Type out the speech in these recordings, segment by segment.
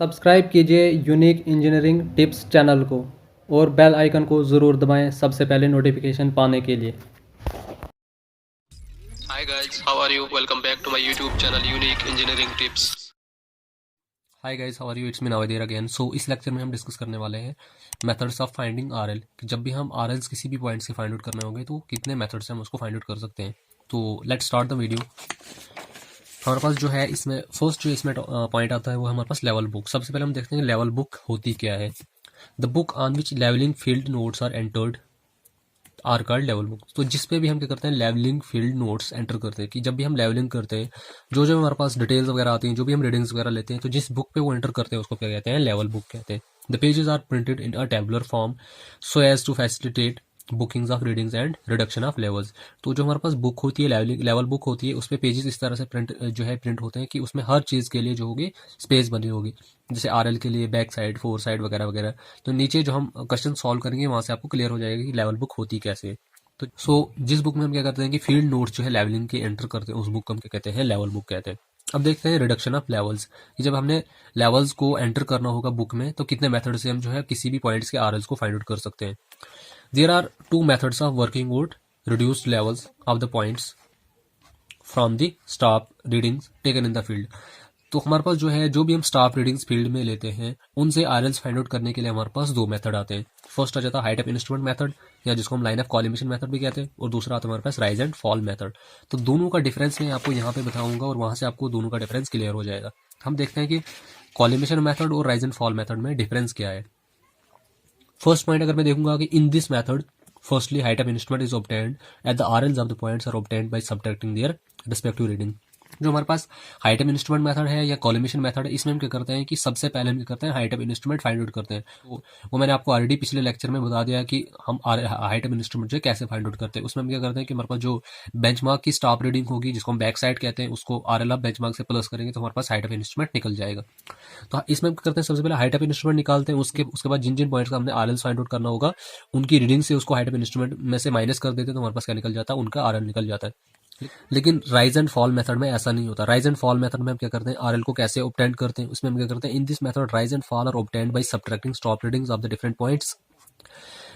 Subscribe कीजिए unique engineering tips channel को और बेल आइकन को ज़रूर दबाएं सबसे पहले नोटिफिकेशन पाने के लिए। Hi guys, how are you? Welcome back to my YouTube channel Unique Engineering Tips. Hi guys, how are you? It's me नावेदेर अगेन। सो इस लेक्चर में हम डिस्कस करने वाले हैं मेथड्स ऑफ फाइंडिंग आरएल कि जब भी हम आरएल्स किसी भी पॉइंट से फाइंड आउट करने होंगे तो कितने मेथड से हम उसको फाइंड आउट कर सकते हैं। तो लेट्स स्टार्ट द वीडियो। हमारे पास जो है इसमें फर्स्ट जो इसमें पॉइंट आता है वो हमारे पास लेवल बुक। सबसे पहले हम देखते हैं कि लेवल बुक होती क्या है। The book on which levelling field notes are entered are called level book. तो जिस पे भी हम क्या करते हैं लेवलिंग फील्ड नोट्स एंटर करते हैं कि जब भी हम लेवलिंग करते हैं जो जो हमारे पास डिटेल्स वगैरह आती हैं, जो भी हम रीडिंग्स वगैरह लेते हैं, तो जिस बुक पे वो एंटर करते हैं उसको क्या कहते हैं लेवल बुक कहते हैं। The pages are printed in a tabular form so as to facilitate bookings of readings and reduction of levels. तो जो हमारे पास बुक होती है लेवल बुक होती है, उस पर पेजेस इस तरह से प्रिंट होते हैं कि उसमें हर चीज़ के लिए जो होगी स्पेस बनी होगी, जैसे आरएल के लिए बैक साइड, फोर साइड वगैरह वगैरह। तो नीचे जो हम क्वेश्चन सॉल्व करेंगे वहां से आपको क्लियर हो जाएगा कि लेवल बुक होती कैसे है। तो जिस बुक में हम क्या करते हैं कि फील्ड नोट्स जो है लेवलिंग के एंटर करते हैं उस बुक को हम क्या कहते हैं लेवल बुक कहते हैं। अब देखते हैं रिडक्शन ऑफ लेवल्स कि जब हमने लेवल्स को एंटर करना होगा बुक में तो कितने मेथड से हम जो है किसी भी पॉइंट्स के आरएल्स को फाइंड आउट कर सकते हैं। There are two methods of working out reduced levels of the points from the staff readings taken in the field. तो हमारे पास जो है जो भी हम स्टाफ रीडिंग्स फील्ड में लेते हैं उनसे आरएल्स फाइंड आउट करने के लिए हमारे पास दो मेथड आते हैं। फर्स्ट आ जाता है हाइट ऑफ इंस्ट्रूमेंट मेथड या जिसको हम लाइन ऑफ कॉलिमेशन मेथड भी कहते हैं, और दूसरा आता है हमारे पास राइज एंड फॉल मेथड। तो दोनों का डिफरेंस मैं आपको यहाँ पे बताऊंगा और वहां से आपको दोनों का डिफरेंस क्लियर हो जाएगा। हम देखते हैं कि कॉलिमेशन मेथड और राइज एंड फॉल मेथड में डिफरेंस क्या है। फर्स्ट पॉइंट अगर मैं देखूंगा कि in this method firstly height of instrument is obtained at the RLs of the points are obtained by subtracting their respective reading. जो हमारे पास हाइट ऑफ इंस्ट्रूमेंट मेथड है या कॉलिमेशन मेथड है, इसमें हम क्या करते हैं कि सबसे पहले हम क्या करते हैं height of instrument find out करते हैं। तो वो मैंने आपको ऑलरेडी पिछले लेक्चर में बता दिया कि हम हाइट ऑफ इंस्ट्रूमेंट जो है कैसे फाइंड आउट करते हैं। उसमें हम क्या करते हैं कि हमारे पास जो बेंचमार्क की स्टॉप रीडिंग होगी जिसको हम बैक साइड कहते हैं, उसको आरएल ऑफ बेंचमार्क से प्लस करेंगे तो हमारे पास हाइट ऑफ इंस्ट्रूमेंट निकल जाएगा। तो इसमें हम क्या करते हैं सबसे पहले हाइट ऑफ इंस्ट्रूमेंट निकालते हैं, उसके बाद जिन जिन पॉइंट्स का हमने आरएल फाइंड आउट करना होगा उनकी रीडिंग से उसको हाइट ऑफ इंस्ट्रूमेंट में से माइनस कर देते हैं तो हमारे पास क्या निकल जाता है उनका आरएल निकल जाता है। लेकिन राइज एंड फॉल मेथड में ऐसा नहीं होता। राइज एंड फॉल मेथड में हम क्या करते हैं आरएल को कैसे ऑब्टेन करते हैं, उसमें हम क्या करते हैं in this method rise and fall are obtained by subtracting stop readings of the different points.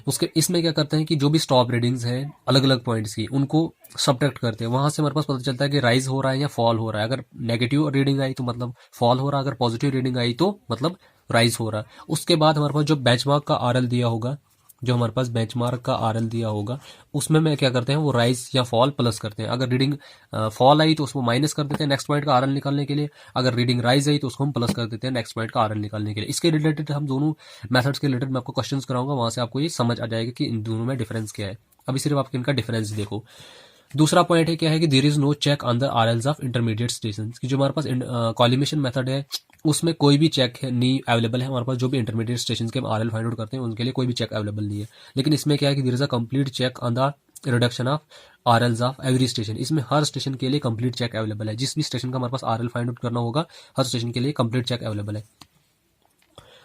उसके इसमें क्या करते हैं कि जो भी स्टॉप रीडिंग्स हैं अलग अलग पॉइंट्स की उनको सब्ट्रैक्ट करते हैं, वहां से हमारे पास पता चलता है कि राइज हो रहा है या फॉल हो रहा है। अगर नेगेटिव रीडिंग आई तो मतलब फॉल हो रहा है, अगर पॉजिटिव रीडिंग आई तो मतलब राइज हो रहा है। उसके बाद हमारे पास जो बेंचमार्क का आरएल दिया होगा, जो हमारे पास बेंचमार्क का आरएल दिया होगा उसमें मैं क्या करते हैं वो राइज या फॉल प्लस करते हैं। अगर रीडिंग फॉल आई तो उसको माइनस कर देते हैं नेक्स्ट पॉइंट का आरएल निकालने के लिए, अगर रीडिंग राइज आई तो उसको हम प्लस कर देते हैं नेक्स्ट पॉइंट का आरएल निकालने के लिए। इसके रिलेटेड हम दोनों मेथड्स के रिलेटेड मैं आपको क्वेश्चंस कराऊंगा, वहां से आपको ये समझ आ जाएगा कि इन दोनों में डिफरेंस क्या है। अभी सिर्फ आप इनका डिफरेंस देखो। दूसरा पॉइंट है क्या है कि there is no check on the RLs of intermediate station की जो हमारे पास कॉलिमेशन मेथड है उसमें कोई भी चेक नहीं अवेलेबल है हमारे पास। जो भी इंटरमीडिएट स्टेशन के आरएल फाइंड आउट करते हैं उनके लिए कोई भी चेक अवेलेबल नहीं है। लेकिन इसमें क्या है कि there is a complete check on the reduction of RLs of every station. इसमें हर स्टेशन के लिए कंप्लीट चेक अवेलेबल है। जिस भी स्टेशन का हमारे पास आरएल फाइंड आउट करना होगा हर स्टेशन के लिए कंप्लीट चेक अवेलेबल है।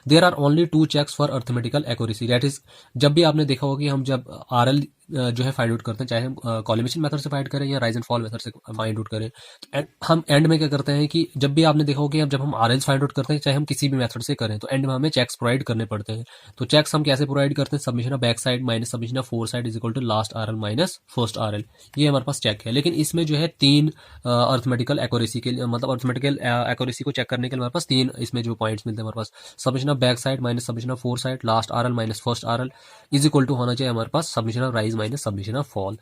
There are only two checks for arithmetical accuracy, that is जब भी आपने देखा होगा कि हम जब आरएल जो है फाइंड आउट करते हैं चाहे हम कॉलिमेशन मेथड से फाइंड करें या राइज एंड फॉल मेथड से फाइंड आउट करें, तो हम एंड में क्या करते हैं कि जब भी आपने देखा होगा कि जब हम आरएल फाइंड आउट करते हैं चाहे हम किसी भी मेथड से करें तो एंड में हमें चेक्स प्रोवाइड करने पड़ते हैं। तो चेक्स हम कैसे प्रोवाइड करते हैं, submission of back side minus submission of fore side is equal to last RL minus first RL, ये हमारे पास चेक है। लेकिन इसमें जो है तीन अर्थमेटिकल एक्यूरेसी के लिए मतलब अर्थमेटिकल एक्यूरेसी को चेक करने के लिए हमारे पास तीन इसमें जो पॉइंट्स मिलते हैं हमारे पास, submission of back side minus submission of fore side last RL minus first RL is equal to होना चाहिए हमारे पास submission of rise minus submission of fall.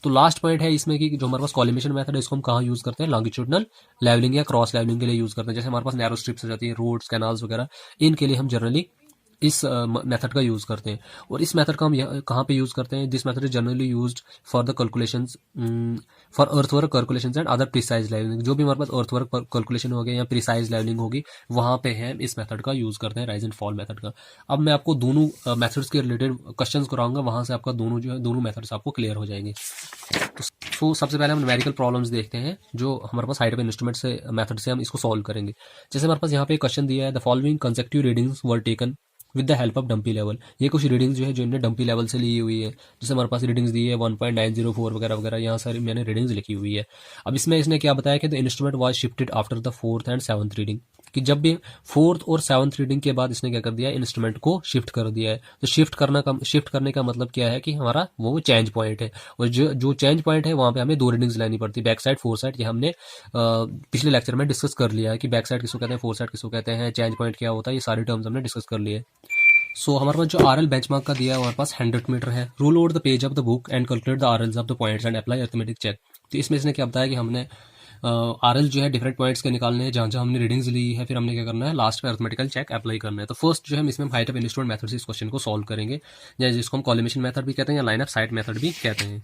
तो लास्ट पॉइंट है इसमें कि जो हमारे पास कॉलिमेशन मेथड है इसको हम कहाँ यूज करते हैं लॉन्गिट्यूडनल लेवलिंग या क्रॉस लेवलिंग के लिए यूज करते हैं। जैसे हमारे पास नैरो स्ट्रिप्स हो जाती है, रोड्स कैनाल्स वगैरह, इनके लिए हम जनरली इस मेथड का यूज करते हैं। और इस मेथड का हम कहाँ पे यूज करते हैं, this method is generally used for the calculations for earthwork calculations and other precise levelling. जो भी हमारे पास अर्थवर्क कैलकुलेशन हो गया या प्रिसाइज लेवलिंग होगी वहां पे हम इस मेथड का यूज करते हैं राइज एंड फॉल मेथड का। अब मैं आपको दोनों मेथड्स के रिलेटेड क्वेश्चंस कराऊंगा, वहां से आपका दोनों जो है दोनों मेथड्स आपको क्लियर हो जाएंगे। तो सबसे पहले हम न्यूमेरिकल प्रॉब्लम्स देखते हैं जो हमारे पास हाइट ऑफ इंस्ट्रूमेंट से मेथड से हम इसको सॉल्व करेंगे। जैसे हमारे पास यहाँ पे क्वेश्चन दिया है the following consecutive readings were taken with the help of dumpy level. ये कुछ रीडिंग्स जो है जो इन्हें डंपी लेवल से ली हुई है। जैसे हमारे पास रीडिंग्स दी है 1.904 वगैरह वगैरह, यहाँ सारी मैंने रीडिंग्स लिखी हुई है। अब इसमें इसने क्या बताया कि the instrument was shifted after the fourth and seventh reading, कि जब भी फोर्थ और सेवंथ रीडिंग के बाद इसने क्या कर दिया है, इंस्ट्रूमेंट को शिफ्ट कर दिया है। तो शिफ्ट करने का मतलब क्या है कि हमारा वो चेंज पॉइंट है, और जो चेंज पॉइंट है वहां पे हमें 2 रीडिंग्स लेनी पड़ती है, बैक साइड फोर साइड। ये हमने पिछले लेक्चर में डिस्कस कर लिया है कि बैक साइड किसको कहते हैं, फोर साइड किसको कहते हैं, चेंज पॉइंट क्या होता है, ये सारी टर्म्स हमने डिस्कस कर लिए। सो हमारे पास जो आरएल बेंचमार्क का दिया है हमारे पास 100 मीटर है। Rule over the page of the book and calculate the RLs of the points and apply arithmetic check. तो इसमें इसने क्या बताया कि हमने आरएल जो है डिफरेंट पॉइंट्स के निकालने हैं जहाँ जहाँ हमने रीडिंग्स ली है, फिर हमने क्या करना है, लास्ट में अरिथमेटिकल चेक अप्लाई करना है। तो फर्स्ट जो है हम इसमें हाइट ऑफ इंस्ट्रूमेंट मेथड से इस क्वेश्चन को सॉल्व करेंगे, या जिसको हम कॉलिमेशन मेथड भी कहते हैं या लाइन ऑफ साइट मेथड भी कहते हैं।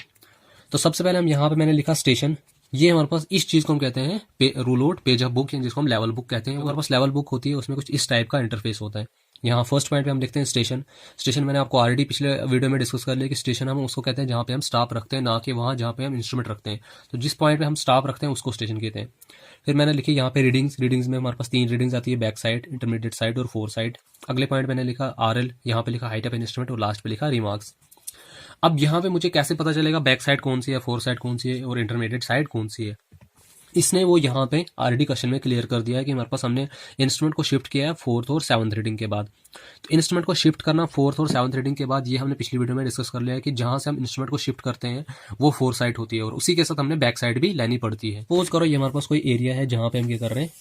तो सबसे पहले हम यहाँ पे मैंने लिखा स्टेशन। ये हमारे पास इस चीज को हम कहते हैं rule out page of book, जिसको हम लेवल बुक कहते हैं। हमारे पास लेवल बुक होती है, उसमें कुछ इस टाइप का इंटरफेस होता है। यहाँ फर्स्ट पॉइंट पे हम लिखते हैं स्टेशन। स्टेशन मैंने आपको ऑलरेडी पिछले वीडियो में डिस्कस कर लिया कि स्टेशन हम उसको कहते हैं जहाँ पे हम स्टाफ रखते हैं, ना कि वहाँ जहाँ पे हम इंस्ट्रूमेंट रखते हैं। तो जिस पॉइंट पे हम स्टाफ रखते हैं उसको स्टेशन कहते हैं। फिर मैंने लिखी यहाँ पे रीडिंग्स में हमारे पास 3 रीडिंग्स आती है, बैक साइड, इंटरमीडिएट साइड और फोर साइड। अगले पॉइंट मैंने लिखा आरएल, यहाँ पे लिखा हाइट ऑफ इंस्ट्रूमेंट और लास्ट पे लिखा रिमार्क्स। अब यहाँ पे मुझे कैसे पता चलेगा बैक साइड कौन सी है, फोर साइड कौन सी है और इंटरमीडिएट साइड कौन सी है? इसने वो यहाँ पे ऑलरेडी क्वेश्चन में क्लियर कर दिया है कि हमारे पास हमने इंस्ट्रूमेंट को शिफ्ट किया है फोर्थ और सेवंथ रीडिंग के बाद। तो इंस्ट्रूमेंट को शिफ्ट करना फोर्थ और सेवंथ रीडिंग के बाद, ये हमने पिछली वीडियो में डिस्कस कर लिया है कि जहां से हम इंस्ट्रूमेंट को शिफ्ट करते हैं वो फोर साइड होती है, और उसी के साथ हमने बैक साइड भी लेनी पड़ती है। सपोज करो ये हमारे पास कोई एरिया है जहां पे हम क्या कर रहे हैं,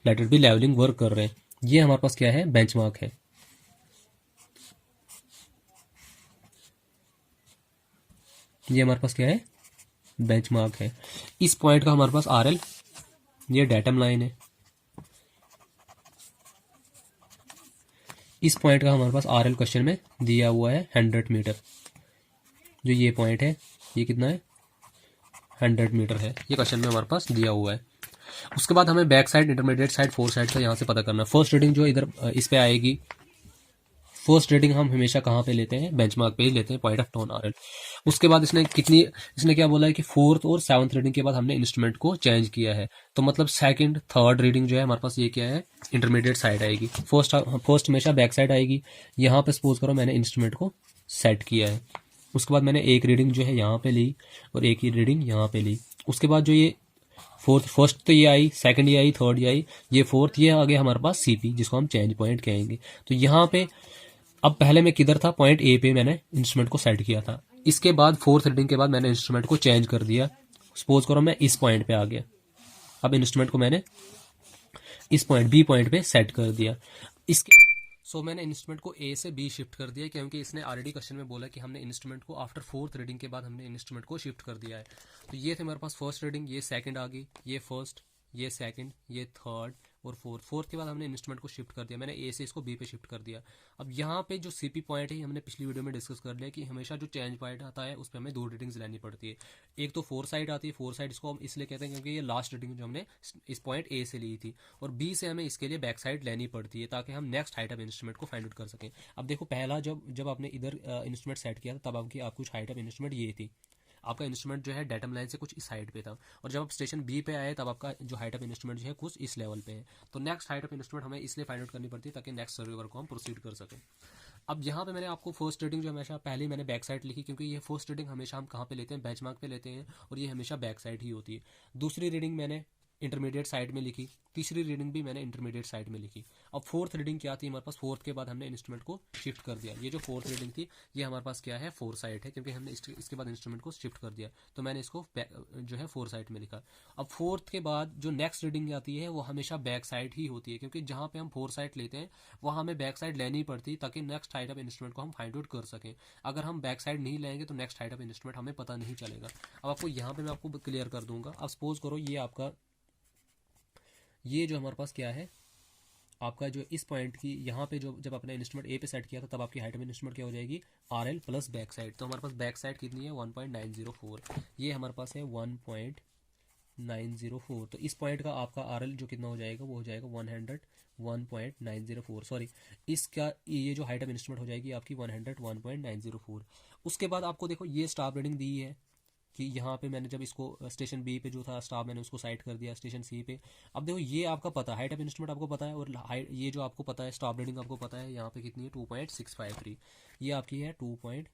let it be levelling work कर रहे हैं। ये हमारे पास क्या है, बेंचमार्क है। ये हमारे पास क्या है, बेंचमार्क है। इस पॉइंट का हमारे पास आरएल, ये डेटम लाइन है। इस पॉइंट का हमारे पास आरएल क्वेश्चन में दिया हुआ है 100 मीटर। जो ये पॉइंट है ये कितना है, 100 मीटर है, ये क्वेश्चन में हमारे पास दिया हुआ है। उसके बाद हमें back side, intermediate side, four side का यहाँ से पता करना है। फर्स्ट रीडिंग जो इधर इस पे आएगी, फर्स्ट रीडिंग हम हमेशा कहाँ पे लेते हैं, बेंचमार्क पे ही लेते हैं, पॉइंट ऑफ टर्न आरएल। उसके बाद इसने क्या बोला है कि फोर्थ और सेवंथ रीडिंग के बाद हमने इंस्ट्रूमेंट को चेंज किया है। तो मतलब सेकंड थर्ड रीडिंग जो है हमारे पास ये क्या है, इंटरमीडिएट साइड आएगी। फर्स्ट हमेशा बैक साइड आएगी। यहाँ पे सपोज करो मैंने इंस्ट्रूमेंट को सेट किया है, उसके बाद मैंने एक रीडिंग जो है यहाँ पे ली और एक ही रीडिंग यहाँ पे ली। उसके बाद जो ये फर्स्ट तो ये आई, सेकंड ये आई, थर्ड ये आई, ये फोर्थ, ये आ गया हमारे पास सीपी, जिसको हम चेंज पॉइंट कहेंगे। तो यहाँ पे अब पहले मैं किधर था, पॉइंट ए पे मैंने इंस्ट्रूमेंट को सेट किया था। इसके बाद फोर्थ रीडिंग के बाद मैंने इंस्ट्रूमेंट को चेंज कर दिया। सपोज करो मैं इस पॉइंट पे आ गया, अब इंस्ट्रूमेंट को मैंने इस पॉइंट बी पॉइंट पे सेट कर दिया। इसके मैंने इंस्ट्रूमेंट को ए से बी शिफ्ट कर दिया, क्योंकि इसने ऑलरेडी क्वेश्चन में बोला कि हमने इंस्ट्रूमेंट को आफ्टर फोर्थ रीडिंग के बाद हमने इंस्ट्रूमेंट को शिफ्ट कर दिया है। तो ये थे हमारे पास फर्स्ट रीडिंग, ये सेकंड आ गई, ये फर्स्ट, ये सेकंड, ये थर्ड और फोर्थ के बाद हमने इंस्ट्रूमेंट को शिफ्ट कर दिया। मैंने ए से इसको बी पे शिफ्ट कर दिया। अब यहाँ पे जो सीपी पॉइंट है हमने पिछली वीडियो में डिस्कस कर लिया कि हमेशा जो चेंज पॉइंट आता है उस पर हमें 2 रीडिंग्स लेनी पड़ती है। एक तो फोर साइड आती है, फोर साइड इसको हम इसलिए कहते हैं क्योंकि ये लास्ट रीडिंग जो हमने इस पॉइंट ए से ली थी, और बी से हमें इसके लिए बैक साइड लेनी पड़ती है ताकि हम नेक्स्ट हाइट ऑफ इंस्ट्रूमेंट को फाइंड आउट कर सकें। अब देखो पहला जब आपने इधर इंस्ट्रूमेंट सेट किया था तब आपकी कुछ हाइट ऑफ इंस्ट्रूमेंट ये थी, आपका इंस्ट्रूमेंट जो है डेटम लाइन से कुछ इस हाइट पे था, और जब आप स्टेशन बी पे आए तब आपका जो हाइट ऑफ इंस्ट्रूमेंट जो है कुछ इस लेवल पे है। तो नेक्स्ट हाइट ऑफ इंस्ट्रूमेंट हमें इसलिए फाइंड आउट करनी पड़ती है ताकि नेक्स्ट सर्वे वर्क को हम प्रोसीड कर सकें। अब यहाँ पे मैंने आपको फर्स्ट रीडिंग जो हमेशा पहले मैंने बैक साइड लिखी, क्योंकि ये फर्स्ट रीडिंग हमेशा हम कहाँ पे लेते हैं, बेंचमार्क पे लेते हैं, और ये हमेशा बैक साइड ही होती है। दूसरी रीडिंग मैंने इंटरमीडिएट साइड में लिखी, तीसरी रीडिंग भी मैंने इंटरमीडिएट साइड में लिखी। अब फोर्थ रीडिंग क्या थी हमारे पास, फोर्थ के बाद हमने इंस्ट्रूमेंट को शिफ्ट कर दिया। ये जो फोर्थ रीडिंग थी ये हमारे पास क्या है, फोर साइड है, क्योंकि हमने इसके बाद इंस्ट्रूमेंट को शिफ्ट कर दिया, तो मैंने इसको जो है फोर साइड में लिखा। अब फोर्थ के बाद जो नेक्स्ट रीडिंग आती है वो हमेशा बैक साइड ही होती है, क्योंकि जहाँ पे हम फोर साइड लेते हैं वहाँ हमें बैक साइड लेनी पड़ती है ताकि नेक्स्ट हाइट ऑफ इंस्ट्रूमेंट को हम फाइंड आउट कर सकें। अगर हम बैक साइड नहीं लेंगे तो नेक्स्ट हाइट ऑफ इंस्ट्रूमेंट हमें पता नहीं चलेगा। अब आपको यहाँ पे मैं आपको क्लियर कर दूंगा। अब सपोज करो ये आपका, ये जो हमारे पास क्या है, आपका जो इस पॉइंट की यहाँ पे जो जब आपने इंस्ट्रूमेंट ए पे सेट किया था तब आपकी हाइट ऑफ इंस्ट्रूमेंट क्या हो जाएगी, R L plus back side. तो हमारे पास बैक साइड कितनी है, 1.904, ये हमारे पास है 1.904। तो इस पॉइंट का आपका आर एल जो कितना हो जाएगा, वो हो जाएगा 101.904, सॉरी इसका ये जो हाइट ऑफ इंस्ट्रूमेंट हो जाएगी आपकी 101.904। उसके बाद आपको देखो ये स्टाफ रीडिंग दी है कि यहाँ पे मैंने जब इसको स्टेशन बी पे जो था स्टाफ मैंने उसको साइड कर दिया स्टेशन सी पे। अब देखो ये आपका पता है, हाइट ऑफ इंस्ट्रूमेंट आपको पता है, और ये जो आपको पता है स्टाफ रीडिंग आपको पता है यहाँ पे कितनी है, 2.653, ये आपकी है 2.653।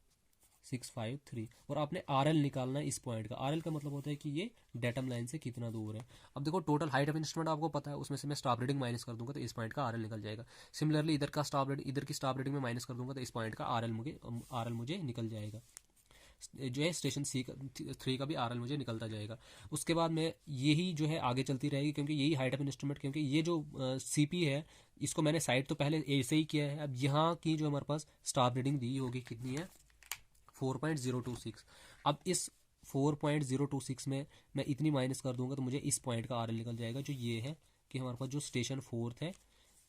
653 और आपने RL निकालना है इस पॉइंट का। RL का मतलब होता है कि ये डेटम लाइन से कितना दूर है। अब देखो टोटल हाइट ऑफ इंस्ट्रूमेंट आपको पता है, उसमें से मैं स्टॉप रीडिंग माइनस कर दूंगा तो इस पॉइंट का RL निकल जाएगा। सिमिलरली इधर की स्टॉप रीडिंग में माइनस कर दूंगा तो इस पॉइंट का RL मुझे निकल जाएगा। जो है स्टेशन C3 का भी RL मुझे निकलता जाएगा। उसके बाद में यही जो है आगे चलती रहेगी, क्योंकि यही हाइट ऑफ इंस्ट्रूमेंट, क्योंकि ये जो CP है इसको मैंने साइड तो पहले ऐसे ही किया है। अब यहाँ की जो हमारे पास स्टॉप रीडिंग दी होगी कितनी है, 4.026। अब इस 4.026 में मैं इतनी माइनस कर दूंगा तो मुझे इस पॉइंट का RL निकल जाएगा, जो ये है कि हमारे पास जो स्टेशन 4 है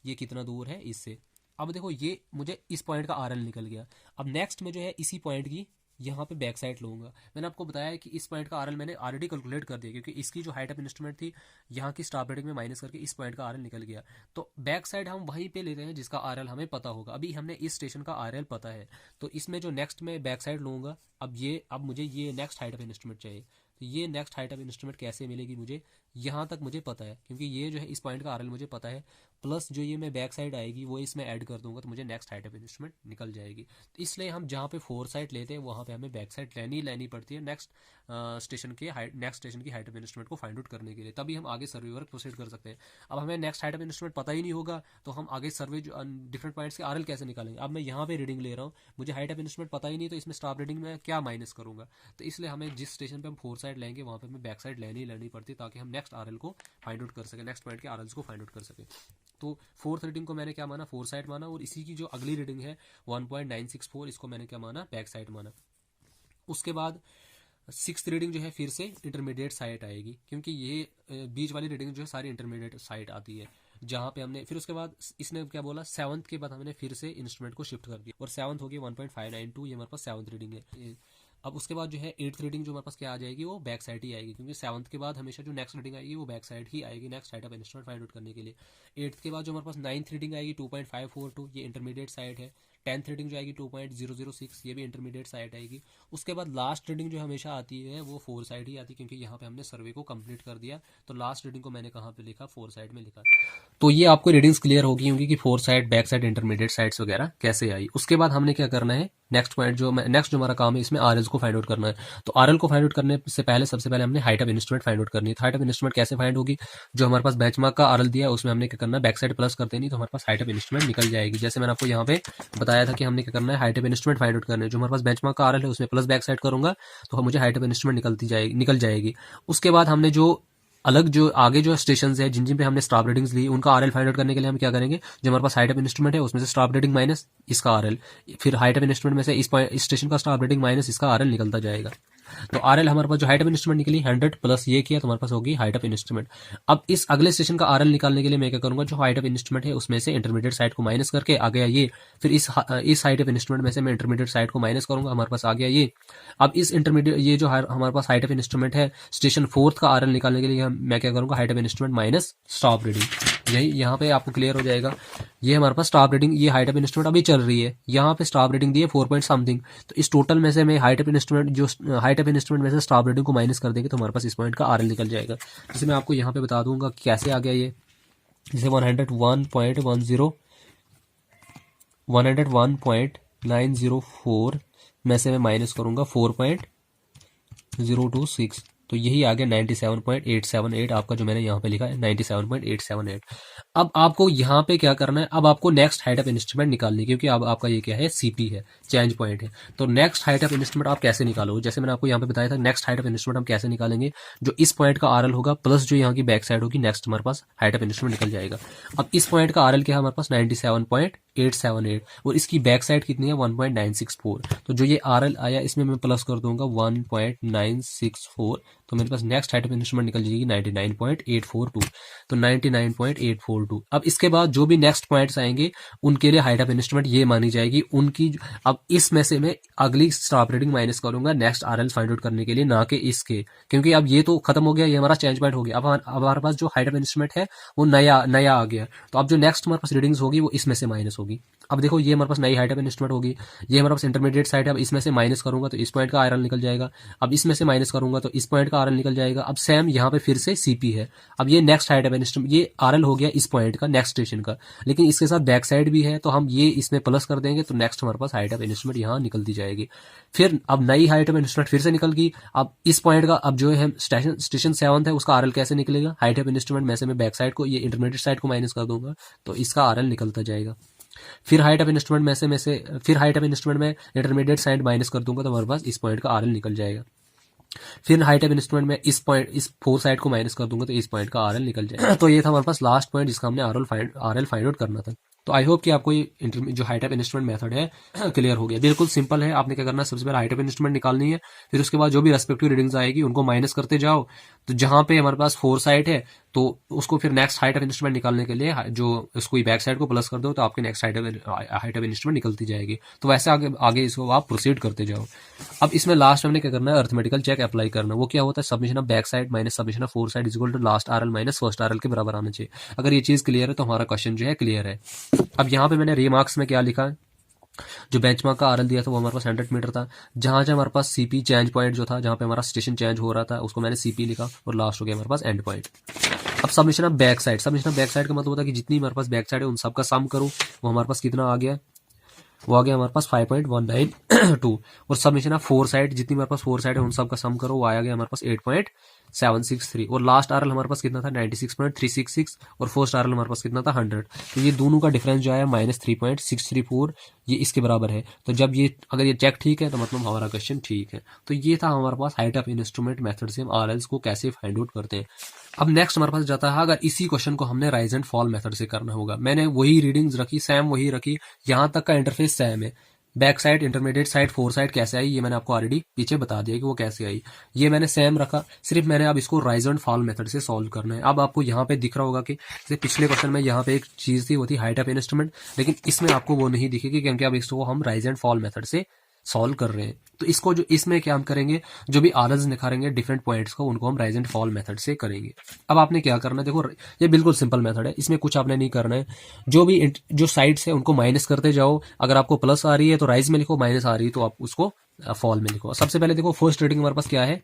ये कितना दूर है इससे। अब देखो ये मुझे इस पॉइंट का RL निकल गया। अब नेक्स्ट में जो है इसी पॉइंट की यहाँ पे बैक साइड लूँगा। मैंने आपको बताया है कि इस पॉइंट का RL मैंने ऑलरेडी कैलकुलेट कर दिया, क्योंकि इसकी जो हाइट ऑफ इंस्ट्रूमेंट थी यहाँ की स्टॉप रीडिंग में माइनस करके इस पॉइंट का RL निकल गया। तो बैक साइड हम वहीं पे लेते हैं जिसका RL हमें पता होगा। अभी हमने इस स्टेशन का RL पता है, तो इसमें जो नेक्स्ट में बैक साइड लूँगा, अब मुझे ये नेक्स्ट हाइट ऑफ इंस्ट्रूमेंट चाहिए। तो ये नेक्स्ट हाइट ऑफ इंस्ट्रूमेंट कैसे मिलेगी मुझे, यहाँ तक मुझे पता है, क्योंकि ये जो है इस पॉइंट का RL मुझे पता है, प्लस जो ये मैं बैक साइड आएगी वो इसमें ऐड कर दूंगा तो मुझे नेक्स्ट हाइट ऑफ इंस्ट्रूमेंट निकल जाएगी। तो इसलिए हम जहाँ पे 4 साइड लेते हैं वहाँ पे हमें बैक साइड लेनी पड़ती है नेक्स्ट स्टेशन की हाइट ऑफ इंस्ट्रूमेंट को फाइंड आउट करने के लिए, तभी हम आगे सर्वे वर्क प्रोसीड कर सकते हैं। अब हमें नेक्स्ट हाइट ऑफ इंस्ट्रूमेंट पता ही नहीं होगा तो हम आगे सर्वे जो डिफरेंट पॉइंट्स के RL कैसे निकालेंगे। अब मैं यहाँ पे रीडिंग ले रहा हूँ, मुझे हाइट ऑफ इंस्ट्रूमेंट पता ही नहीं, तो इसमें स्टॉप रीडिंग में क्या माइनस करूँगा। तो इसलिए हमें जिस स्टेशन पर हम 4 साइड लेंगे वहाँ पर हमें बैक साइड लेनी पड़ती है, ताकि हम नेक्स्ट RL को फाइंड आउट कर सकें, नेक्स्ट पॉइंट के RLs को फाइंड आउट कर सकें। तो 4th रीडिंग को मैंने क्या माना, 4 साइड माना, और इसी की जो अगली रीडिंग है 1.964 इसको मैंने क्या माना, बैक साइड माना। उसके बाद 6th रीडिंग जो है फिर से इंटरमीडिएट साइड आएगी, क्योंकि ये बीच वाली रीडिंग जो है सारी इंटरमीडिएट साइड आती है, जहाँ पे हमने फिर उसके बाद इसने क्या बोला 7th के बाद हमने फिर से इंस्ट्रूमेंट को शिफ्ट कर दिया और 7th हो गई 1.592, ये हमारे पास 7th रीडिंग है। अब उसके बाद जो है 8th रीडिंग जो हमारे पास क्या आ जाएगी, वो बैक साइड ही आएगी, क्योंकि 7th के बाद हमेशा जो नेक्स्ट रीडिंग आएगी वो बैक साइड ही आएगी next height of instrument find out करने के लिए। 8th के बाद जो हमारे पास 9th रीडिंग आएगी 2.542, ये इंटरमीडिएट साइड है। 10th रीडिंग जो आएगी 2.006, ये भी इंटरमीडिएट साइड आएगी। उसके बाद लास्ट रीडिंग जो हमेशा आती है वो 4 साइड ही आती है, क्योंकि यहाँ पे हमने सर्वे को कंप्लीट कर दिया, तो लास्ट रीडिंग को मैंने कहाँ पे लिखा, 4 साइड में लिखा। तो ये आपको रीडिंग्स क्लियर होगी होंगी कि 4 side, back side, intermediate sides वगैरह कैसे आई। उसके बाद हमने क्या करना है, नेक्स्ट जो हमारा काम है इसमें RLs को फाइंड आउट करना है। तो RL को फाइंड आउट करने से पहले सबसे पहले हमने height of instrument find out करनी है। तो हाइट ऑफ इंस्ट्रूमेंट कैसे फाइंड होगी, जो हमारे पास बेंचमार्क का RL दिया है उसमें हमने क्या करना है, बैक साइड प्लस कर देनी, तो हमारे पास हाइट ऑफ इंस्ट्रूमेंट निकल जाएगी। जैसे मैंने आपको यहाँ पे बताया था कि हमने क्या करना है, height of instrument find out करना है। जो हमारे पास बेंचमार्क का RL है उसमें प्लस बैक साइड करूंगा तो मुझे हाइट ऑफ इंस्ट्रूमेंट निकल जाएगी। उसके बाद हमने जो आगे जो स्टेशन है जिन पे हमने स्टॉप रीडिंग्स ली उनका RL फाइंड आउट करने के लिए हम क्या करेंगे, जो हमारे पास हाइट ऑफ इंस्ट्रूमेंट है उसमें से स्टॉप रीडिंग माइनस इसका RL, फिर हाइट ऑफ इंस्ट्रूमेंट में से इस स्टेशन का स्टॉप रीडिंग माइनस इसका RL निकलता जाएगा। तो RL हमारे पास जो हाइट ऑफ इंस्ट्रूमेंट निकली 100 प्लस ये किया तो हमारे पास होगी हाइट ऑफ इंस्ट्रूमेंट। अब इस अगले स्टेशन का RL निकालने के लिए मैं क्या करूंगा, जो हाइट ऑफ इंस्ट्रूमेंट है उसमें से इंटरमीडिएट साइड को माइनस करके आ गया ये, फिर इस हाइट ऑफ इंस्ट्रूमेंट में से मैं इंटरमीडिएट साइड को माइनस करूंगा, हमारे पास आ गया ये। अब इस इंटरमीडिएट ये जो हमारे पास हाइट ऑफ इंस्ट्रूमेंट है स्टेशन 4th का RL निकालने के लिए मैं क्या करूंगा, height of instrument minus stop reading. यही यहाँ पे आपको क्लियर हो जाएगा। ये हमारे पास स्टॉप रीडिंग, ये हाइट ऑफ इंस्ट्रूमेंट अभी चल रही है, यहाँ पे स्टॉप रीडिंग दी है 4 पॉइंट समथिंग, तो इस टोटल में से मैं हाइट ऑफ इंस्ट्रूमेंट में से स्टॉप रीडिंग को माइनस कर देंगे तो हमारे पास इस पॉइंट का RL निकल जाएगा। जैसे मैं आपको यहाँ पे बता दूंगा कि कैसे आ गया ये, जैसे 101.904 में से मैं माइनस करूंगा 4.026, तो यही आ गया 97.878 आपका, जो मैंने यहाँ पे लिखा है 97.878। अब आपको यहाँ पे क्या करना है, अब आपको नेक्स्ट हाइट ऑफ इंस्ट्रूमेंट निकालनी है, क्योंकि अब आपका ये क्या है, CP है, चेंज पॉइंट है। तो नेक्स्ट हाइट ऑफ इंस्ट्रूमेंट आप कैसे निकालोगे, जैसे मैंने आपको यहाँ पे बताया था नेक्स्ट हाइट ऑफ इंस्ट्रूमेंट हम कैसे निकालेंगे, जो इस पॉइंट का RL होगा प्लस जो यहाँ की बैक साइड होगी, नेक्स्ट हमारे पास हाइट ऑफ इंस्ट्रूमेंट निकल जाएगा। अब इस पॉइंट का RL क्या है हमारे पास 97.878 और इसकी बैक साइड कितनी है 1.964, तो जो ये RL आया इसमें मैं प्लस कर दूंगा 1.964, तो मेरे पास नेक्स्ट हाइट ऑफ इंस्ट्रूमेंट निकल जाएगी 99.842, तो 99.842। अब इसके बाद जो भी नेक्स्ट पॉइंट्स आएंगे उनके लिए हाइट ऑफ इंस्ट्रूमेंट ये मानी जाएगी उनकी। अब इसमें से मैं अगली स्टॉप रीडिंग माइनस करूंगा नेक्स्ट RL फाइंड आउट करने के लिए, ना कि इसके, क्योंकि अब ये तो खत्म हो गया, ये हमारा चेंज पॉइंट हो गया। अब हमारे पास जो हाइट ऑफ इंस्ट्रूमेंट है वो नया आ गया, तो अब जो नेक्स्ट हमारे पास रीडिंग्स होगी वो इसमें से माइनस होगी। अब देखो ये हमारे पास नई हाइट ऑफ इंस्ट्रूमेंट होगी, ये हमारे पास इंटरमीडिएट साइड है, अब इसमें से माइनस करूंगा तो इस पॉइंट का RL निकल जाएगा। अब इसमें से माइनस करूंगा तो इस पॉइंट का का आरएल निकल जाएगा। अब सेम यहाँ पे फिर से सीपी है। अब ये next height of an instrument, ये आरएल हो गया इस पॉइंट का, नेक्स्ट स्टेशन का, लेकिन इसके साथ बैक साइड भी है, तो हम ये इसमें प्लस कर देंगे तो नेक्स्ट हमारे पास हाइट ऑफ एन इंस्ट्रूमेंट यहाँ निकलती जाएगी। फिर अब नई हाइट ऑफ एन इंस्ट्रूमेंट फिर से निकल गई। अब इस पॉइंट का अब जो है स्टेशन 7 है उसका आरएल कैसे निकलेगा, हाइट ऑफ एन इंस्ट्रूमेंट में से मैं बैक साइड को, ये इंटरमीडिएट साइड को माइनस कर दूंगा तो इसका आरएल निकलता जाएगा। फिर हाइट ऑफ इंस्ट्रूमेंट में से फिर हाइट ऑफ इंस्ट्रूमेंट में इंटरमीडिएट साइड माइनस कर दूंगा तो हमारे पास इस पॉइंट का आरएल निकल जाएगा। फिर हाइट ऑफ इंस्ट्रूमेंट में इस पॉइंट, इस 4 साइड को माइनस कर दूंगा तो इस पॉइंट का आरएल निकल जाएगा। तो ये था हमारे पास लास्ट पॉइंट जिसका हमने आरएल फाइंड आउट करना था। तो आई होप कि आपको ये जो हाइट ऑफ इंस्ट्रूमेंट मेथड है क्लियर हो गया। बिल्कुल सिंपल है। आपने क्या करना है, सबसे पहले हाइट ऑफ इंस्ट्रूमेंट निकालनी है, फिर उसके बाद जो भी रेस्पेक्टिव रीडिंग्स आएगी उनको माइनस करते जाओ। तो जहां पे हमारे पास 4 साइड है तो उसको फिर नेक्स्ट हाइट ऑफ इंस्ट्रूमेंट निकालने के लिए जो उसको बैक साइड को प्लस कर दो तो आपके नेक्स्ट हाइट ऑफ इंस्ट्रूमेंट निकलती जाएगी। तो वैसे आगे इसको आप प्रोसीड करते जाओ। अब इसमें लास्ट हमने क्या करना है, अर्थमेटिकल चेक अप्लाई करना। वो क्या होता है, submission of back side minus submission of 4 side is equal to last RL minus first RL के बराबर आना चाहिए। अगर ये चीज क्लियर है तो हमारा क्वेश्चन जो है क्लियर है। अब यहाँ पे मैंने रिमार्क्स में क्या लिखा, जो बेंचमार्क का आरएल दिया था वो हमारे पास 100 मीटर था। जहां जहां हमारे पास सीपी चेंज पॉइंट जो था, जहां पे हमारा स्टेशन चेंज हो रहा था, उसको मैंने सीपी लिखा और लास्ट हो गया हमारे पास एंड पॉइंट। अब submission of back side, submission of back side का मतलब होता है कि जितनी हमारे पास बैक साइड है उन सबका सम करो। वो हमारे पास कितना आ गया, वो आ गया हमारे पास 5.192। और सबमिशन ऑफ 4 साइड, जितनी हमारे पास 4 साइड है उन सबका सम करो, वो आया गया हमारे पास 8.763। और लास्ट आरएल हमारे पास कितना था, 96.366। और फर्स्ट आरएल हमारे पास कितना था, 100। तो ये दोनों का डिफरेंस जो आया -3.634, ये इसके बराबर है। तो जब ये अगर ये चेक ठीक है तो मतलब हमारा क्वेश्चन ठीक है। तो ये था हमारे पास हाइट ऑफ इंस्ट्रूमेंट मेथड से हम आरएल्स को कैसे फाइंड आउट करते हैं। अब नेक्स्ट हमारे पास जाता है, अगर इसी क्वेश्चन को हमने राइज एंड फॉल मेथड से करना होगा। मैंने वही रीडिंग्स रखी, सेम वही रखी, यहां तक का इंटरफेस सेम है। Back side, intermediate side, 4 side कैसे आई ये मैंने आपको ऑलरेडी पीछे बता दिया कि वो कैसे आई। ये मैंने सेम रखा, सिर्फ मैंने अब इसको राइज एंड फॉल मेथड से सॉल्व करना है। अब आपको यहाँ पे दिख रहा होगा कि जैसे पिछले क्वेश्चन में यहाँ पे एक चीज थी, वो थी हाइट ऑफ इंस्ट्रूमेंट, लेकिन इसमें आपको वो नहीं दिखेगी क्योंकि अब इसको हम राइज एंड फॉल मेथड से सॉल्व कर रहे हैं। तो इसको जो इसमें क्या हम करेंगे, जो भी आरएल्स निकालेंगे डिफरेंट पॉइंट्स को, उनको हम राइज एंड फॉल मेथड से करेंगे। अब आपने क्या करना है, देखो ये बिल्कुल सिंपल मेथड है, इसमें कुछ आपने नहीं करना है। जो साइड्स है उनको माइनस करते जाओ। अगर आपको प्लस आ रही है तो राइज में लिखो, माइनस आ रही है तो आप उसको फॉल में लिखो। सबसे पहले देखो फर्स्ट रीडिंग हमारे पास क्या है,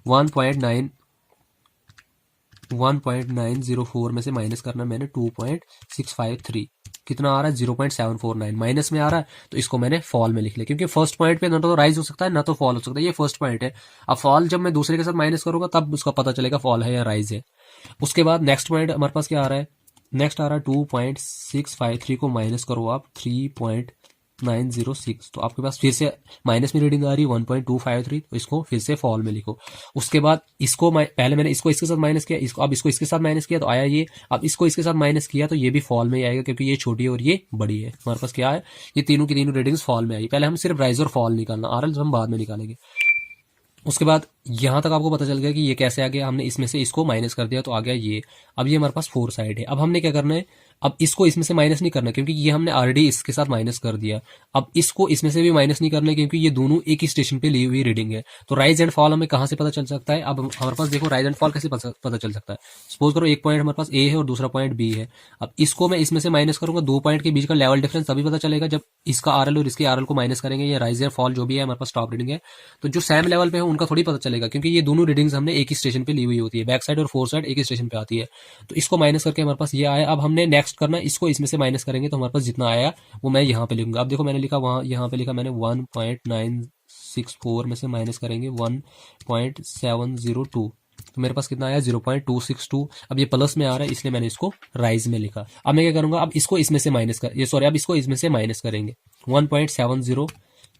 1.904 में से माइनस करना मैंने 2.653, कितना आ रहा है 0.749, माइनस में आ रहा है तो इसको मैंने फॉल में लिख लिया, क्योंकि फर्स्ट पॉइंट पे ना तो राइज हो सकता है ना तो फॉल हो सकता है। ये फर्स्ट पॉइंट है। अब फॉल जब मैं दूसरे के साथ माइनस करूंगा तब उसका पता चलेगा फॉल है या राइज है। उसके बाद नेक्स्ट पॉइंट हमारे पास क्या आ रहा है, नेक्स्ट आ रहा है 2.653 को माइनस करो आप 3.906, तो आपके पास फिर से माइनस में रीडिंग आ रही है 1.253, तो इसको फिर से फॉल में लिखो। उसके बाद इसको पहले मैंने इसको इसके साथ माइनस किया, अब इसको इसके साथ माइनस किया तो आया ये। अब इसको इसके साथ माइनस किया तो ये भी फॉल में ही आएगा, क्योंकि ये छोटी है और ये बड़ी है। हमारे पास क्या है, ये तीनों की तीनों रीडिंग्स फॉल में आई। पहले हम सिर्फ राइज और फॉल निकालना, आरएल हम बाद में निकालेंगे। उसके बाद यहां तक आपको पता चल गया कि ये कैसे आ गया, हमने इसमें से इसको माइनस कर दिया तो आ गया ये। अब ये हमारे पास 4 साइड है। अब हमने क्या करना है, अब इसको इसमें से माइनस नहीं करना क्योंकि ये हमने ऑलरेडी इसके साथ माइनस कर दिया। अब इसको इसमें से भी माइनस नहीं करना क्योंकि ये दोनों एक ही स्टेशन पे ली हुई रीडिंग है। तो राइज एंड फॉल हमें कहां से पता चल सकता है, अब हमारे पास देखो राइज एंड फॉल कैसे पता चल सकता है। सपोज करो एक पॉइंट हमारे पास ए है और दूसरा पॉइंट बी है। अब इसको मैं इसमें से माइनस करूंगा, 2 पॉइंट के बीच का लेवल डिफरेंस तभी पता चलेगा जब इसका आरएल और इसके आरएल को माइनस करेंगे। या राइज एंड फॉल जो भी है हमारे पास टॉप रीडिंग है, तो जो सेम लेवल पे है उनका थोड़ी पता चलेगा, क्योंकि ये दोनों रीडिंग्स हमने एक ही स्टेशन पे ली हुई होती है। बैक साइड और 4 साइड एक ही स्टेशन पे आती है। तो इसको माइनस करके हमारे पास ये आया। अब हमने नेक्स्ट करना, इसको इसमें से माइनस करेंगे तो हमारे पास जितना आया वो मैं यहाँ पे लिखूंगा। अब देखो मैंने लिखा वहां, यहाँ पे लिखा मैंने 1.964 में से माइनस करेंगे 1.702, तो मेरे पास कितना आया 0.262। अब ये प्लस में आ रहा है इसलिए मैंने इसको राइज में लिखा। अब मैं क्या करूंगा, अब इसको इसमें से माइनस कर, ये सॉरी अब इसको इसमें से माइनस करेंगे 1.70,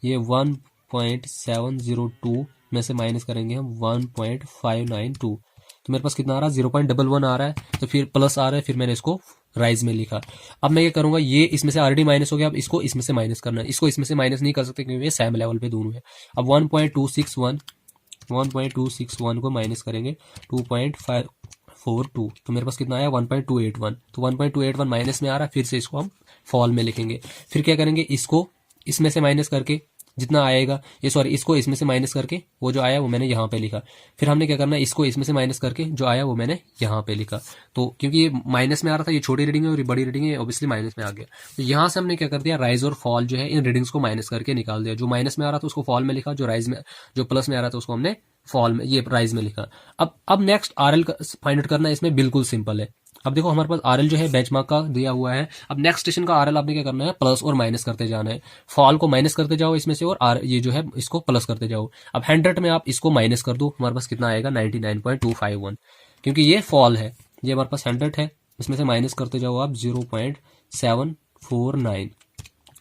ये 1.702 में से माइनस करेंगे हम 1.592, तो मेरे पास कितना आ रहा है 0.11 आ रहा है। तो फिर प्लस आ रहा है, फिर मैंने इसको राइज में लिखा। अब मैं ये करूंगा, ये इसमें से ऑलरेडी माइनस हो गया, अब इसको इसमें से माइनस करना है। इसको इसमें से माइनस नहीं कर सकते क्योंकि ये सेम लेवल पे दोनों है। अब 1.261 को माइनस करेंगे 2.542, तो मेरे पास कितना आया 1.281, तो 1.281 माइनस में आ रहा है, फिर से इसको हम फॉल में लिखेंगे। फिर क्या करेंगे, इसको इसमें से माइनस करके जितना आएगा, ये सॉरी इसको इसमें से माइनस करके वो जो आया वो मैंने यहाँ पे लिखा। फिर हमने क्या करना है, इसको इसमें से माइनस करके जो आया वो मैंने यहाँ पे लिखा। तो क्योंकि ये माइनस में आ रहा था, ये छोटी रीडिंग है और ये बड़ी रीडिंग है, ऑब्वियसली माइनस में आ गया। तो यहाँ से हमने क्या कर दिया, राइज और फॉल जो है इन रीडिंग्स को माइनस करके निकाल दिया। जो माइनस में आ रहा था उसको फॉल में लिखा, जो राइज में जो प्लस में आ रहा था उसको हमने फॉल में, ये राइज में लिखा। अब नेक्स्ट आरएल फाइंड आउट करना है, इसमें बिल्कुल सिंपल है। अब देखो हमारे पास आरएल जो है बेंचमार्क का दिया हुआ है। अब नेक्स्ट स्टेशन का आरएल आपने क्या करना है, प्लस और माइनस करते जाना है। फॉल को माइनस करते जाओ इसमें से, और ये जो है इसको प्लस करते जाओ। अब 100 में आप इसको माइनस कर दो, हमारे पास कितना आएगा 99.251, क्योंकि ये फॉल है, ये हमारे पास 100 है, इसमें से माइनस करते जाओ आप 0.749,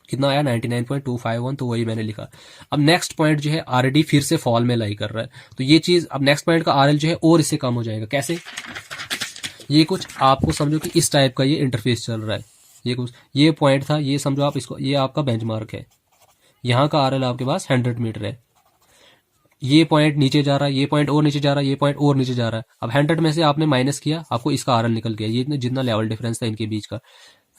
कितना आया 99.251, तो वही मैंने लिखा। अब नेक्स्ट पॉइंट जो है आरडी फिर से फॉल में लाई कर रहा है, तो ये चीज अब नेक्स्ट पॉइंट का आरएल जो है और इससे कम हो जाएगा। कैसे, ये कुछ आपको समझो कि इस टाइप का ये इंटरफेस चल रहा है, ये कुछ ये पॉइंट था, ये समझो आप इसको, ये आपका बेंचमार्क है, यहाँ का आरएल आपके पास 100 मीटर है, ये पॉइंट नीचे जा रहा है, ये पॉइंट और नीचे जा रहा है, ये पॉइंट और नीचे जा रहा है। अब 100 में से आपने माइनस किया, आपको इसका आरएल निकल गया, ये जितना लेवल डिफरेंस था इनके बीच का।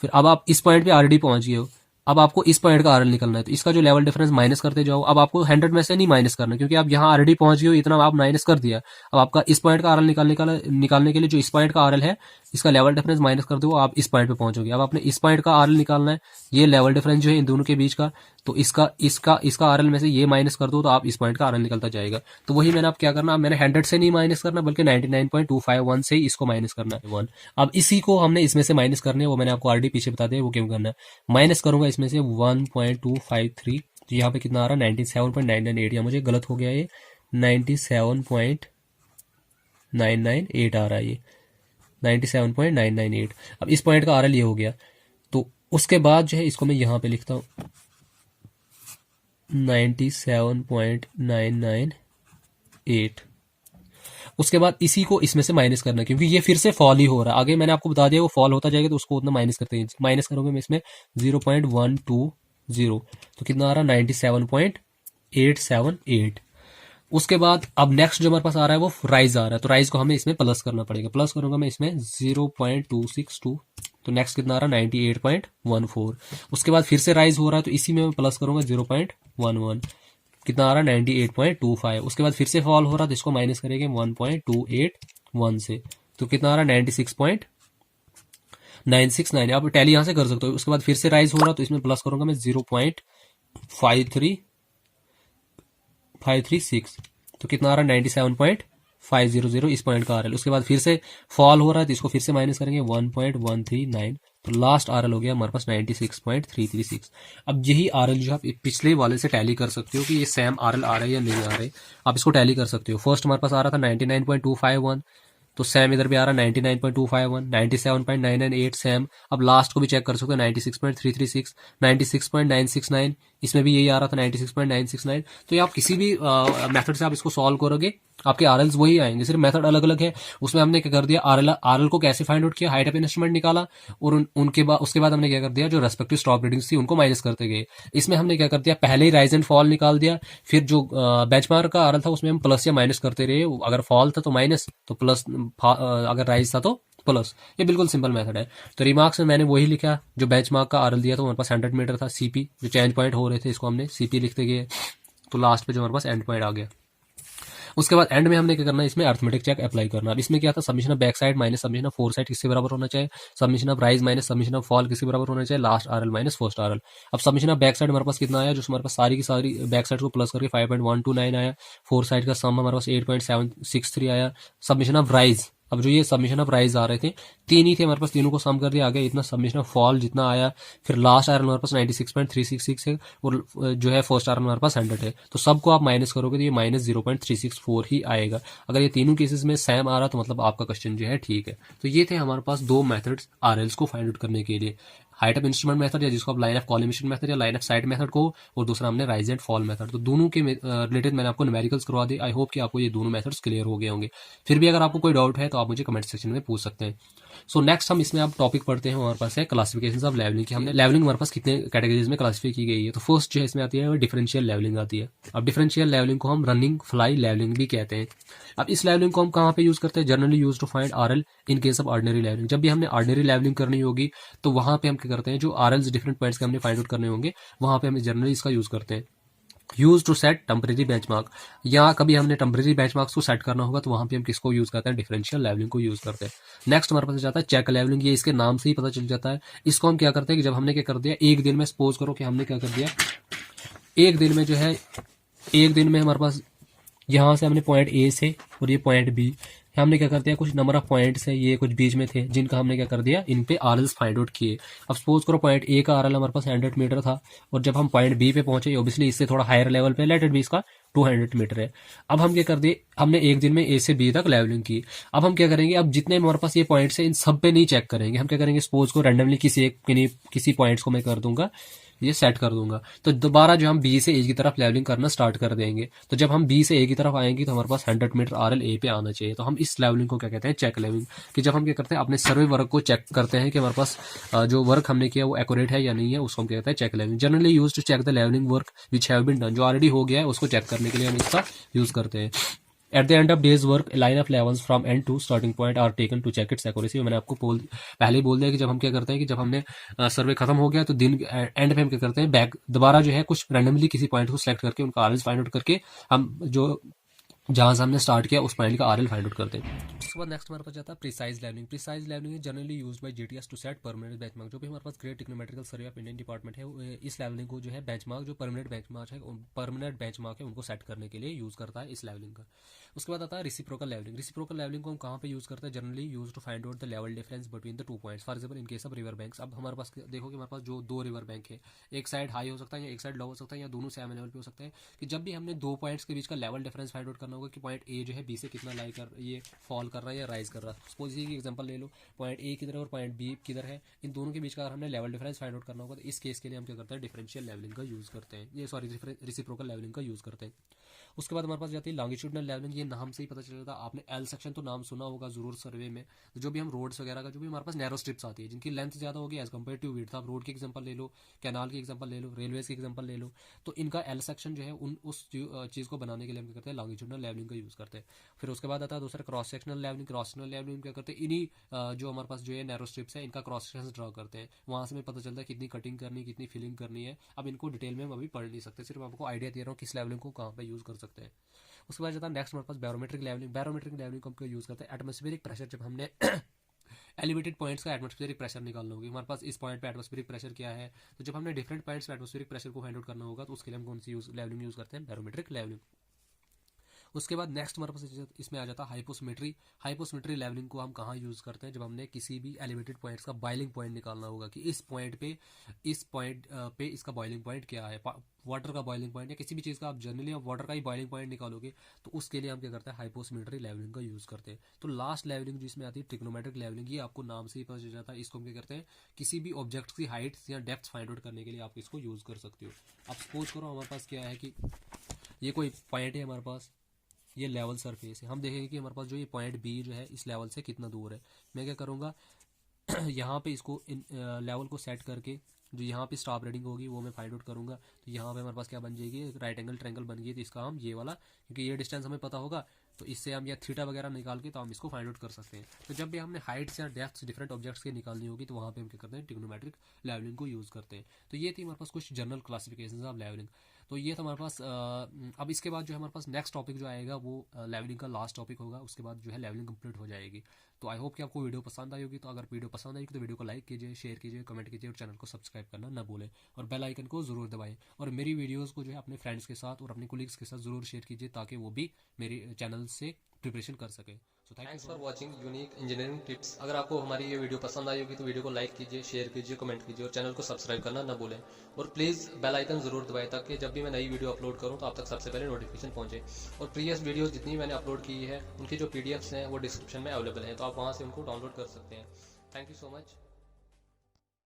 फिर अब आप इस पॉइंट पे ऑलरेडी पहुंच गए हो, अब आपको इस पॉइंट का आरएल निकलना है, तो इसका जो लेवल डिफरेंस माइनस करते जाओ। अब आपको 100 में से नहीं माइनस करना, क्योंकि आप यहाँ ऑलरेडी पहुंच गए हो, इतना आप माइनस कर दिया। अब आपका इस पॉइंट का आरएल निकालने के लिए जो इस पॉइंट का आरएल है, इसका लेवल डिफरेंस माइनस कर दो, आप इस पॉइंट पे पहुंचोगे। अब आपने इस पॉइंट का आरएल निकालना है, ये लेवल डिफरेंस जो है इन दोनों के बीच का, तो इसका आरएल में से ये माइनस कर दो, तो आप इस पॉइंट का आरएल निकलता जाएगा। तो वही मैंने आप क्या करना, मैंने 100 से नहीं माइनस करना, बल्कि 99.251 से ही इसको माइनस करना है 1। अब इसी को हमने इसमें से माइनस करने, वो मैंने आपको ऑलरेडी पीछे बता दिया वो क्यों करना है। माइनस करूंगा इसमें से 1.253, तो यहाँ पे कितना आ रहा है 97.998, या मुझे गलत हो गया, ये 97.998 आ रहा है, ये 97.998। अब इस पॉइंट का आरएल ये हो गया, तो उसके बाद जो है इसको मैं यहाँ पे लिखता हूँ 97.998। उसके बाद इसी को इसमें से माइनस करना, क्योंकि ये फिर से फॉल ही हो रहा है। आगे मैंने आपको बता दिया वो फॉल होता जाएगा, तो उसको उतना माइनस करते हैं। माइनस करोगे मैं इसमें 0.120, तो कितना आ रहा है 97.878। उसके बाद अब नेक्स्ट जो हमारे पास आ रहा है वो राइज आ रहा है, तो राइज को हमें इसमें प्लस करना पड़ेगा। प्लस करूंगा मैं इसमें 0.262, तो नेक्स्ट कितना आ रहा है 98.14। उसके बाद फिर से राइज हो रहा है, तो इसी में मैं प्लस करूंगा 0.11, कितना आ रहा है 98.25। उसके बाद फिर से फॉल हो रहा है, तो इसको माइनस करेंगे 1.281 से, तो कितना आ रहा है 96.969। आप टैली यहां से कर सकते हो। उसके बाद फिर से राइज हो रहा है, तो इसमें प्लस करूंगा मैं 0.536, तो कितना आ रहा है 97.500 इस पॉइंट का आरएल। उसके बाद फिर से फॉल हो रहा है, तो इसको फिर से माइनस करेंगे 1.139, तो लास्ट आरएल हो गया हमारे पास 96.336। अब यही आरएल जो आप पिछले वाले से टैली कर सकते हो कि ये सेम आरएल आ रहा है या नहीं आ रहा है, आप इसको टैली कर सकते हो। फर्स्ट हमारे पास आ रहा था 99.251, तो सैम इधर भी आ रहा है 99.251, 97.998 सैम। अब लास्ट को भी चेक कर सकते हो 96.336, 96.969, इसमें भी यही आ रहा था 96.969। तो ये आप किसी भी मेथड से आप इसको सॉल्व करोगे, आपके आरएल्स वही आएंगे, सिर्फ मेथड अलग अलग है। उसमें हमने क्या कर दिया, आरएल को कैसे फाइंड आउट किया, हाइट ऑफ इंस्ट्रूमेंट निकाला, और उनके बाद उसके बाद हमने क्या कर दिया, जो रेस्पेक्टिव स्टॉप रीडिंग्स थी उनको माइनस करते गए। इसमें हमने क्या कर दिया, पहले ही राइज एंड फॉल निकाल दिया, फिर जो बेंचमार्क का आरएल था उसमें हम प्लस या माइनस करते रहे। अगर फॉल था तो माइनस, तो प्लस, अगर राइज था तो प्लस। ये बिल्कुल सिंपल मेथड है। तो रिमार्क्स में मैंने वही लिखा, जो बेंचमार्क का आरएल दिया था हमारे पास 100 मीटर था, सीपी जो चेंज पॉइंट हो रहे थे इसको हमने सीपी लिखते गए, तो लास्ट पे जो हमारे पास एंड पॉइंट आ गया। उसके बाद एंड में हमने क्या करना है, इसमें अर्थमेटिक चेक अप्लाई करना। अब इसमें क्या था, submission of back side minus submission of fore side किसके बराबर होना चाहिए, submission of rise minus submission of fall किसके बराबर होना चाहिए, last RL minus first RL. अब सबमिशन ऑफ बैक साइड हमारे पास कितना आया, जो हमारे पास सारी की सारी बैक साइड को प्लस करके 5.129 आया। फोर साइड का सम हमारे पास 8.763 आया। सबमिशन ऑफ राइज, अब जो ये सबमिशन ऑफ राइज आ रहे थे तीन ही थे हमारे पास, तीनों को सम कर दिया, आ गया इतना। सबमिशन ऑफ फॉल जितना आया, फिर लास्ट आरएल हमारे पास 96.366 है, और जो है फर्स्ट आरएल हमारे पास 100 है। तो सबको आप माइनस करोगे तो ये माइनस 0.364 ही आएगा। अगर ये तीनों केसेस में सेम आ रहा तो मतलब आपका क्वेश्चन जो है ठीक है। तो ये थे हमारे पास दो मेथड्स आरएल्स को फाइंड आउट करने के लिए, हाइट ऑफ इंस्ट्रूमेंट मेथड, या जिसको आप लाइन ऑफ कॉलिमेशन मेथड या लाइन ऑफ साइट मेथड को, और दूसरा हमने राइज एंड फॉल मेथड। तो दोनों के रिलेटेड मैंने आपको न्यूमेरिकल्स करवा दी। आई होप कि आपको ये दोनों मेथड्स क्लियर हो गए होंगे। फिर भी अगर आपको कोई डाउट है तो आप मुझे कमेंट सेक्शन में पूछ सकते हैं। सो नेक्स्ट हम इसमें आप टॉपिक पढ़ते हैं, हमारे पास है क्लासिफिकेशन ऑफ लेवलिंग की। हमने लेवलिंग हमारे पास कितने कैटेगरीज में क्लासिफाई की गई है। तो फर्स्ट जो है इसमें आती है डिफरेंशियल लेवलिंग आती है। अब डिफरेंशियल लेवलिंग को हम रनिंग फ्लाई लेवलिंग भी कहते हैं। अब इस लेवलिंग को हम कहाँ पे यूज करते हैं, generally use to find RL in case of ordinary levelling. जब भी हमने ऑर्डिनरी लेवलिंग करनी होगी तो वहां पे हम क्या करते हैं, जो आरएल्स डिफरेंट पॉइंट्स के हमने फाइंड आउट करने होंगे वहां पे हमें जनरली इसका यूज करते हैं। Use to set temporary benchmark, या कभी हमने टेम्परेरी बेंचमार्क्स को सेट करना होगा तो वहां पे हम किसको यूज करते हैं, डिफरेंशियल लेवलिंग को यूज करते हैं। नेक्स्ट हमारे पास जाता है चेक लेवलिंग। ये इसके नाम से ही पता चल जाता है। इसको हम क्या करते हैं कि जब हमने क्या कर दिया, एक दिन में सपोज करो कि हमने क्या कर दिया, एक दिन में जो है, एक दिन में हमारे पास यहाँ से हमने पॉइंट ए से और ये पॉइंट बी, हमने क्या कर दिया, कुछ नंबर ऑफ पॉइंट्स है ये कुछ बीच में थे जिनका हमने क्या कर दिया, इन पे आरएल्स फाइंड आउट किए। अब सपोज करो पॉइंट ए का आरएल हमारे पास 100 मीटर था और जब हम पॉइंट बी पे पहुंचे, ऑब्वियसली इससे थोड़ा हायर लेवल पे, लेट इट बी इसका 200 मीटर है। अब हम क्या कर दिए, हमने एक दिन में ए से बी तक लेवलिंग की। अब हम क्या करेंगे, अब जितने हमारे पास ये पॉइंट्स है इन सब पे नहीं चेक करेंगे, हम क्या करेंगे, सपोज को रैंडमली किसी पॉइंट्स को मैं कर दूंगा, ये सेट कर दूंगा, तो दोबारा जो हम बी से ए की तरफ लेवलिंग करना स्टार्ट कर देंगे। तो जब हम बी से ए की तरफ आएंगे तो हमारे पास 100 मीटर आरएल ए पे आना चाहिए। तो हम इस लेवलिंग को क्या कहते हैं, चेक लेवलिंग। कि जब हम क्या करते हैं, अपने सर्वे वर्क को चेक करते हैं कि हमारे पास जो वर्क हमने किया वो एक्यूरेट है या नहीं है, उसको हम क्या कहते हैं, check levelling. Generally use to check the levelling work which have been done, जो ऑलरेडी हो गया है उसको चेक करने के लिए हम इसका यूज करते हैं। At the end of day's work line of levels from end to starting point are taken to check its accuracy. मैंने आपको पहले ही बोल दिया कि जब हम क्या करते हैं कि जब हमने सर्वे खत्म हो गया तो दिन एंड पे हम क्या करते हैं, बैक दोबारा जो है कुछ रैंडमली किसी पॉइंट को सिलेक्ट करके उनका आरएल फाइंड आउट करके हम जो जहां से हमने स्टार्ट किया उस पॉइंट का आरएल फाइंड आउट करते हैं। उसके बाद नेक्स्ट हमारे पास जाता है precise levelling. Precise levelling generally used by GTS to set permanent benchmark. जो भी हमारे पास great technometrical survey of Indian department है, इस लेवलिंग को जो है बेंचमार्क, जो परमानेंट बेंचमार्क है उनको सेट करने के लिए यूज करता है इस लेवलिंग का। उसके बाद आता है रिसिप्रोकल लेवलिंग। रिसिप्रोकल लेवलिंग को हम कहाँ पे यूज करते हैं, generally use to find out the level difference between the 2 points. For example in case of river banks, अब हमारे पास देखो कि हमारे पास जो 2 रिवर बैंक है, एक साइड हाई हो सकता है या एक साइड लो हो सकता है या दोनों सेम लेवल पे हो सकता है। कि जब भी हमने 2 पॉइंट्स के बीच का लेवल डिफरेंस फाइंड आउट करना होगा कि पॉइंट ए जो है बी से कितना ये फॉल कर रहा है या राइज कर रहा है। सपोज की एग्जांपल ले लो, पॉइंट ए किधर है और पॉइंट बी किधर है, इन दोनों के बीच का अगर हमने लेवल डिफरेंस फाइंड आउट करना होगा तो इस केस के लिए हम क्या करते हैं, डिफरेंशियल लेवलिंग का यूज करते हैं, ये सॉरी रेसिप्रोकल लेवलिंग का यूज करते हैं। उसके बाद हमारे पास जाती है लॉन्गिट्यूडनल लेवलिंग। ये नाम से ही पता चल जाता है, आपने एल सेक्शन तो नाम सुना होगा जरूर सर्वे में। जो भी हम रोड्स वगैरह का, जो भी हमारे पास नैरो स्ट्रिप्स आती है जिनकी लेंथ ज्यादा होगी एज कम्पेयर टू विड्थ, आप रोड की एग्जांपल ले लो, कैनाल की एग्जांपल ले लो, रेलवे की एग्जांपल ले लो, तो इनका एल सेक्शन जो है उस चीज को बनाने के लिए हम क्या करते हैं, लॉन्गिट्यूडनल लेवलिंग का यूज करते हैं। फिर उसके बाद आता है दूसरा cross sectional levelling. Cross sectional levelling क्या करते हैं, इन्हीं जो हमारे पास जो है नैरो स्ट्रिप्स है इनका क्रॉस सेक्शन ड्रॉ करते हैं। वहां से हमें पता चलता है कितनी कटिंग करनी, कितनी फिलिंग करनी है। अब इनको डिटेल में हम अभी पढ़ नहीं सकते, सिर्फ आपको आइडिया दे रहा हूँ किस लेवलिंग को कहाँ पे यूज कर सकते हैं। उसके बाद जाता है नेक्स्ट हमारे पास बैरोमेट्रिक लेवलिंग। बैरोमेट्रिक लेवलिंग को हम यूज करते हैं, एटमॉस्फेरिक प्रेशर। जब हमने एलिवेटेड पॉइंट्स का एटमॉस्फेरिक प्रेशर निकालना होगी, हमारे पास इस पॉइंट पे एटमॉस्फेरिक प्रेशर क्या है, तो जब हमने डिफरेंट पॉइंट्स पे एटमॉस्फेरिक प्रेशर को फाइंड आउट करना होगा तो उसके लिए हम कौन सी लेवलिंग यूज करते हैं, बैरोमेट्रिक लेवलिंग। उसके बाद नेक्स्ट हमारे पास इसमें आ जाता है हाइपोसमेट्री। हाइपोसमेट्री लेवलिंग को हम कहाँ यूज करते हैं, जब हमने किसी भी एलिवेटेड पॉइंट्स का बॉइलिंग पॉइंट निकालना होगा कि इस पॉइंट पे इसका बॉइलिंग पॉइंट क्या है, वाटर का बॉइलिंग पॉइंट या किसी भी चीज़ का, आप जनरली आप वाटर का ही बॉइलिंग पॉइंट निकालोगे तो उसके लिए हम क्या करते हैं, हाइपोसमेट्री लेवलिंग का यूज करते हैं। तो लास्ट लेवलिंग जिसमें आती है ट्रिग्नोमेट्रिक लेवलिंग, ये आपको नाम से ही पता चल जाता है। इसको हम क्या करते हैं, किसी भी ऑब्जेक्ट की हाइट या डेप्थ फाइंड आउट करने के लिए आप इसको यूज कर सकते हो। अब सपोज करो हमारे पास क्या है कि ये कोई पॉइंट है हमारे पास, ये लेवल सरफेस है, हम देखेंगे कि हमारे पास जो ये पॉइंट बी जो है इस लेवल से कितना दूर है। मैं क्या करूँगा यहाँ पे इसको लेवल को सेट करके जो यहाँ पे स्टॉप रीडिंग होगी वो मैं फाइंड आउट करूँगा। तो यहाँ पे हमारे पास क्या बन जाएगी, एक राइट एंगल ट्रायंगल बन गई। तो इसका हम ये वाला, क्योंकि ये डिस्टेंस हमें पता होगा तो इससे हम या थीटा वगैरह निकाल के तो हम इसको फाइंड आउट कर सकते हैं। तो जब भी हमने हाइट्स या डेप्थ्स डिफरेंट ऑब्जेक्ट्स की निकालनी होगी तो वहाँ पे हम क्या करते हैं, ट्रिग्नोमेट्रिक लेवलिंग को यूज़ करते हैं। तो ये थी हमारे पास कुछ जनरल क्लासिफिकेशन ऑफ लेवलिंग। तो ये था हमारे पास। अब इसके बाद जो है हमारे पास नेक्स्ट टॉपिक जो आएगा वो लेवलिंग का लास्ट टॉपिक होगा। उसके बाद जो है लेवलिंग कंप्लीट हो जाएगी। तो आई होप कि आपको वीडियो पसंद आई होगी। तो अगर वीडियो पसंद आएगी तो वीडियो को लाइक कीजिए, शेयर कीजिए, कमेंट कीजिए और चैनल को सब्सक्राइब करना ना भूलें और बेल आइकन को जरूर दबाएं। और मेरी वीडियोस को जो है अपने फ्रेंड्स के साथ और अपने कोलीग्स के साथ जरूर शेयर कीजिए ताकि वो भी मेरे चैनल से प्रिपरेशन कर सके। So thanks for watching unique engineering tips. अगर आपको हमारी ये वीडियो पसंद आई होगी तो वीडियो को लाइक कीजिए, शेयर कीजिए, कमेंट कीजिए और चैनल को सब्सक्राइब करना ना भूलें। और प्लीज़ बेल आइकन जरूर दबाएं ताकि जब भी मैं नई वीडियो अपलोड करूं तो आप तक सबसे पहले नोटिफिकेशन पहुंचे। और प्रीवियस वीडियोस जितनी मैंने अपलोड की है उनकी जो PDFs हैं वो डिस्क्रिप्शन में अवेलेबल हैं, तो आप वहां से उनको डाउनलोड कर सकते हैं। Thank you so much.